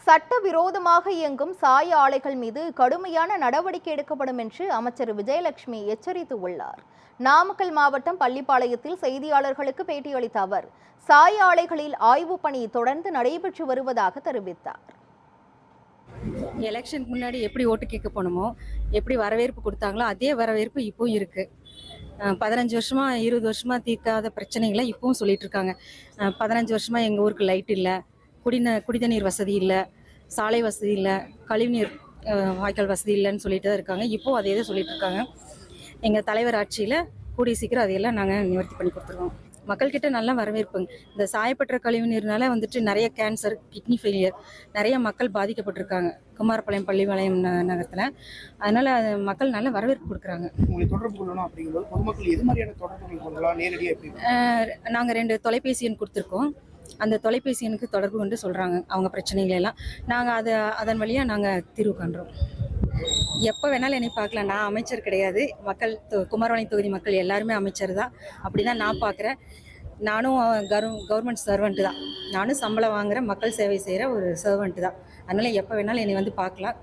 சட்டவிரோதமாக இயங்கும் சாய ஆலைகள் மீது கடுமையான நடவடிக்கை எடுக்கப்படும் என்று அமைச்சர் விஜயலட்சுமி எச்சரித்துள்ளார். நாமக்கல் மாவட்டம் பள்ளிப்பாளையத்தில் செய்தியாளர்களுக்கு பேட்டியளித்த அவர், சாய ஆலைகளில் ஆய்வு பணி தொடர்ந்து நடைபெற்று வருவதாக தெரிவித்தார். எலெக்ஷனுக்கு முன்னாடி எப்படி ஓட்டு கேட்க போனோமோ, எப்படி வரவேற்பு கொடுத்தாங்களோ அதே வரவேற்பு இப்பவும் இருக்கு. 15 வருஷமா 20 வருஷமா தீர்க்காத பிரச்சனைகளை இப்பவும் சொல்லிட்டு இருக்காங்க. 15 வருஷமா எங்க ஊருக்கு லைட் இல்லை, குடிதண்ணீர் வசதி இல்லை, சாலை வசதி இல்லை, கழிவுநீர் வாய்க்கால் வசதி இல்லைன்னு சொல்லிட்டு தான் இருக்காங்க. இப்போது அதே தான் சொல்லிட்டு இருக்காங்க. எங்கள் தலைவர் ஆட்சியில் கூடிய சீக்கிரம் அதையெல்லாம் நாங்கள் நிவர்த்தி பண்ணி கொடுத்துருவோம். மக்கள்கிட்ட நல்லா வரவேற்புங்க. இந்த சாயப்பட்ட கழிவுநீர்னால நிறைய கேன்சர், கிட்னி ஃபெயிலியர், நிறைய மக்கள் பாதிக்கப்பட்டிருக்காங்க குமாரபாளையம் பள்ளிப்பாளையம் நகரத்தில். அதனால் மக்கள் நல்ல வரவேற்பு கொடுக்குறாங்க. உங்களை தொடர்பு கொள்ளணும் அப்படிங்கும்போது பொதுமக்கள் எது மாதிரியான தொடர்புகள் கொள்ளலாம்? நேரடியாக நாங்கள் 2 தொலைபேசி எண் கொடுத்துருக்கோம். அந்த தொலைபேசி எண்ணுக்கு தொடர்பு கொண்டு சொல்கிறாங்க அவங்க பிரச்சனைகள் எல்லாம். நாங்கள் அதன் வழியாக நாங்கள் தீர்வு காண்றோம். எப்போ வேணாலும் என்னை பார்க்கலாம். நான் அமைச்சர் கிடையாது. குமாரபாளையம் தொகுதி மக்கள் எல்லாருமே அமைச்சர் தான். அப்படி தான் நான் பார்க்குறேன். நானும் கவர்மெண்ட் சர்வெண்ட்டு தான். நானும் சம்பளம் வாங்குகிற மக்கள் சேவை செய்கிற ஒரு சர்வெண்ட்டு தான். அதனால் எப்போ வேணாலும் என்னை வந்து பார்க்கலாம்.